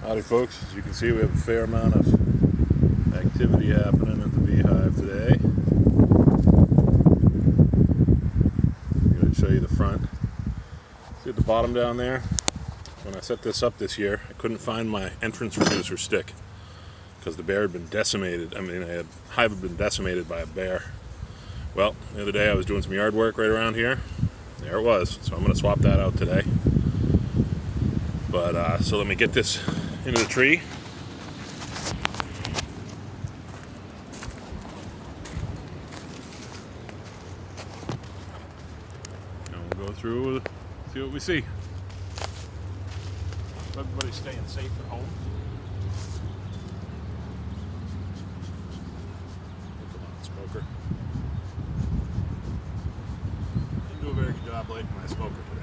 Howdy folks, as you can see we have a fair amount of activity happening at the beehive today. I'm going to show you the front. See at the bottom down there? When I set this up this year, I couldn't find my entrance reducer stick because the bear had been decimated. Hive had been decimated by a bear. Well, the other day I was doing some yard work right around here. There it was. So I'm going to swap that out today. But so let me get this into the tree. And we'll go through, see what we see. Everybody's staying safe at home. Come on, smoker. Didn't do a very good job lighting my smoker today.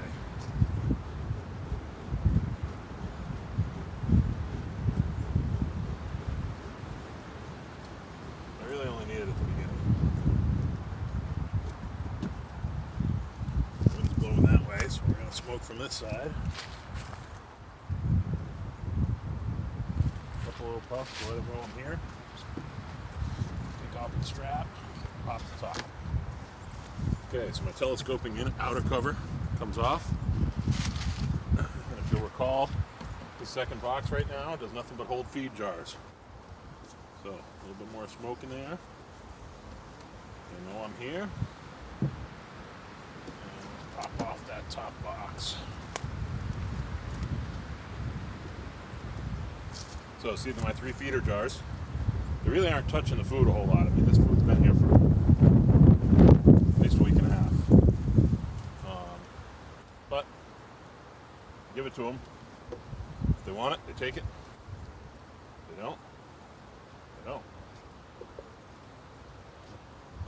Smoke from this side. Couple little puffs, let it roll in here. Take off the strap, pop the top. Okay, so my telescoping outer cover comes off. And if you'll recall, the second box right now does nothing but hold feed jars. So a little bit more smoke in there. You know I'm here. Pop off that top box. So see my 3 feeder jars. They really aren't touching the food a whole lot. I mean, this food's been here for at least a week and a half. But give it to them. If they want it, they take it. If they don't, they don't.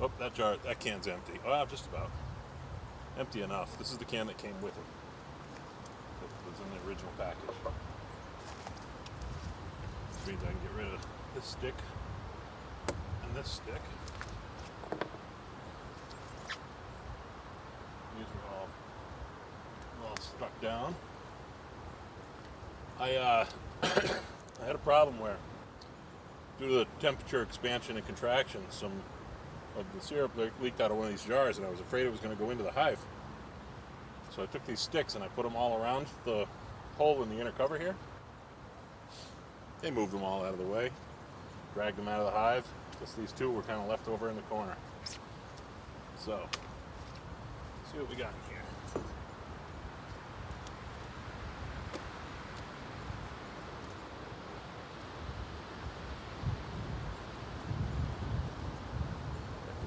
Oh, that can's empty. Oh, just about. Empty enough. This is the can that came with it. That was in the original package. Which means I can get rid of this stick and this stick. These are all stuck down. I had a problem where, due to the temperature expansion and contraction, some of the syrup leaked out of one of these jars, and I was afraid it was going to go into the hive. So I took these sticks and I put them all around the hole in the inner cover here. They moved them all out of the way, dragged them out of the hive. Just these two were kind of left over in the corner. So, let's see what we got in here.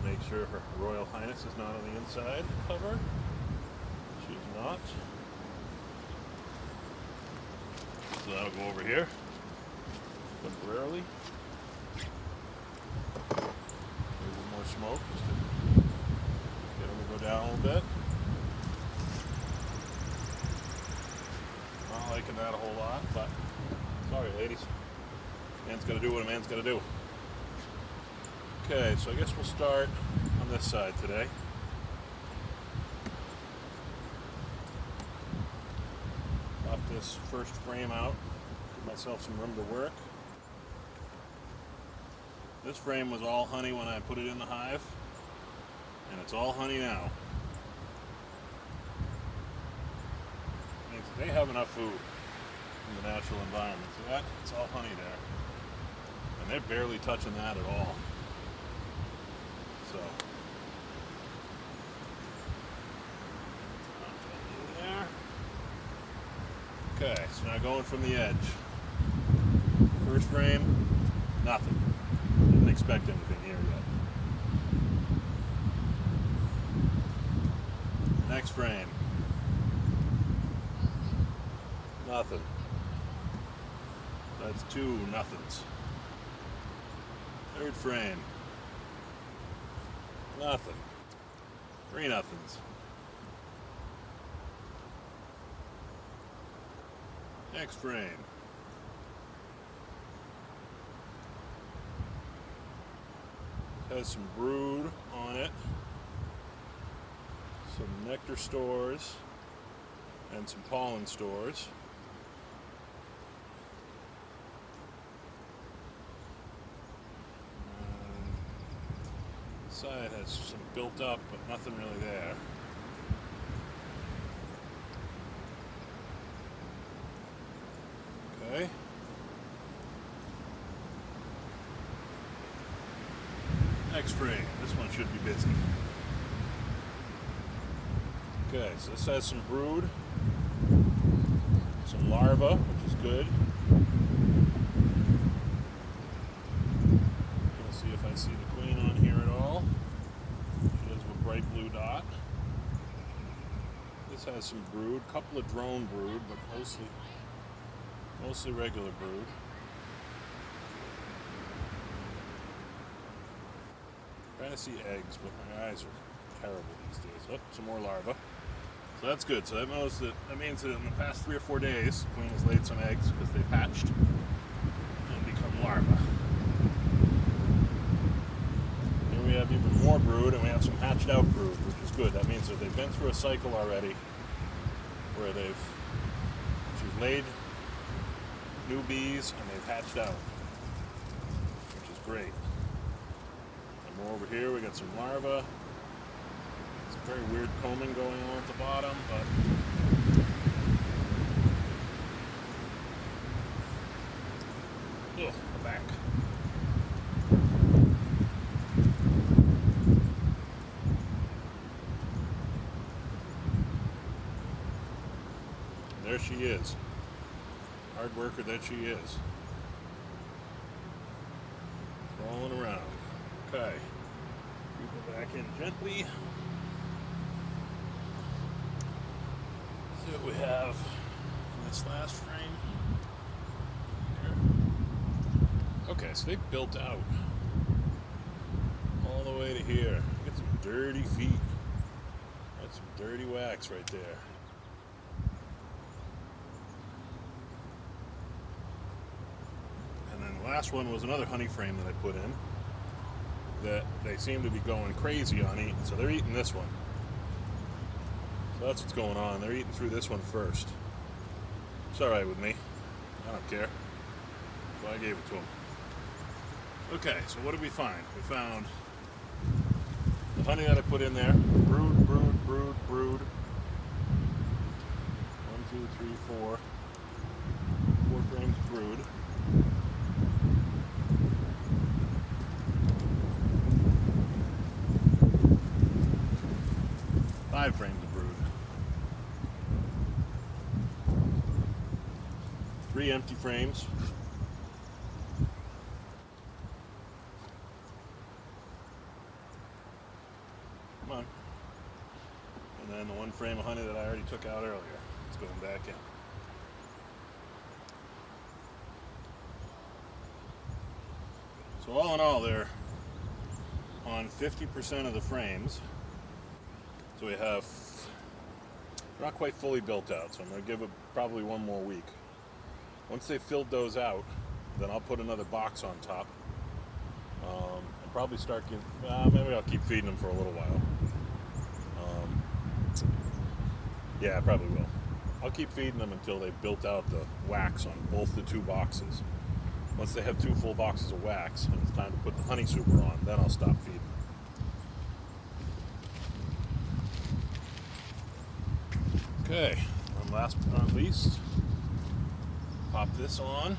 Make sure her Royal Highness is not on the inside cover. She's not. So that'll go over here temporarily. There's a little more smoke just to get them to go down a little bit. Not liking that a whole lot, but sorry, ladies. Man's got to do what a man's got to do. Okay, so I guess we'll start on this side today. Pop this first frame out, give myself some room to work. This frame was all honey when I put it in the hive, and it's all honey now. Means they have enough food in the natural environment. See that? It's all honey there. And they're barely touching that at all. So, there. Okay, so now going from the edge. First frame, nothing. Didn't expect anything here yet. Next frame, nothing. That's 2 nothings. Third frame. Nothing. 3 nothings. Next frame. Has some brood on it. Some nectar stores. And some pollen stores. There's some built up, but nothing really there. Okay. Next frame. This one should be busy. Okay, so this has some brood, some larvae, which is good. Let's see if I see the queen on here at all. She has a bright blue dot. This has some brood, couple of drone brood, but mostly regular brood. Trying to see eggs, but my eyes are terrible these days. Oh, some more larvae. So that's good. So that means that in the past 3 or 4 days, the queen has laid some eggs because they hatched and become larvae. Here we have even more brood, and we have some hatched out brood, which is good. That means that they've been through a cycle already where she's laid new bees and they've hatched out, which is great. And more over here, we got some larvae. Very weird combing going on at the bottom, but the back. There she is. Hard worker that she is. Rolling around. Okay. We go back in gently. See what we have in this last frame here. Okay, so they built out all the way to here. Got some dirty feet. Got some dirty wax right there. And then the last one was another honey frame that I put in that they seem to be going crazy on eating. So they're eating this one. So that's what's going on. They're eating through this one first. It's alright with me. I don't care. So I gave it to them. Okay, so what did we find? We found the honey that I put in there. Brood, brood, brood, brood. 1, 2, 3, 4. 4 frames of brood. Five frames of brood. 3 empty frames. Come on. And then the 1 frame of honey that I already took out earlier. It's going back in. So all in all, they're on 50% of the frames. So we have, not quite fully built out, so I'm going to give it probably 1 more week. Once they've filled those out, then I'll put another box on top. And probably start getting, maybe I'll keep feeding them for a little while. Yeah, I probably will. I'll keep feeding them until they've built out the wax on both the 2 boxes. Once they have 2 full boxes of wax and it's time to put the honey super on, then I'll stop feeding. Okay, and last but not least, pop this on.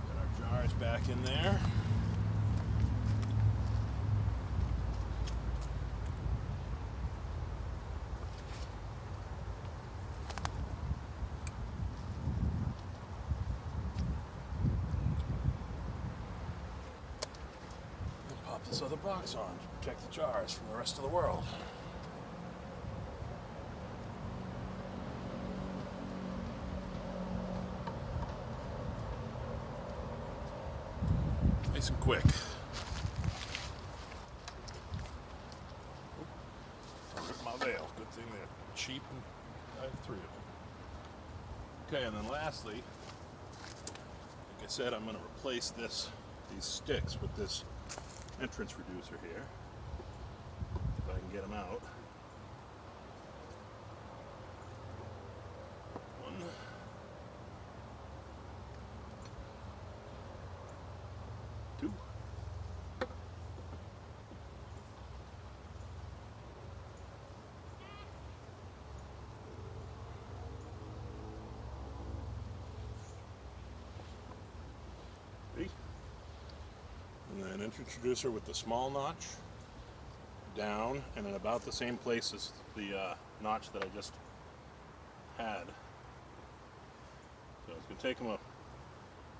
Get our jars back in there. This other box on to protect the jars from the rest of the world. Nice and quick. I ripped my veil. Good thing they're cheap, and I have 3 of them. Okay, and then lastly, like I said, I'm going to replace these sticks with this entrance reducer here, if I can get them out. 1, introducer with the small notch down and in about the same place as the notch that I just had. So it's going to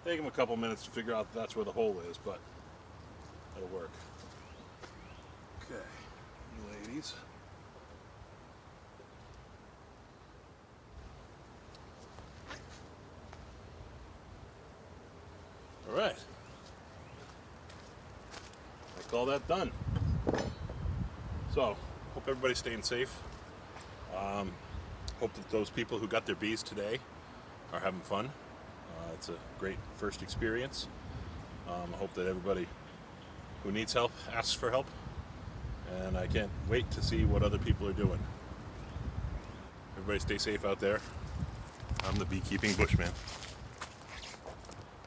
take them a couple minutes to figure out that that's where the hole is, but that'll work. Okay, you ladies. All right. I call that done. So, hope everybody's staying safe. Hope that those people who got their bees today are having fun. It's a great first experience. I hope that everybody who needs help asks for help. And I can't wait to see what other people are doing. Everybody stay safe out there. I'm the beekeeping bushman.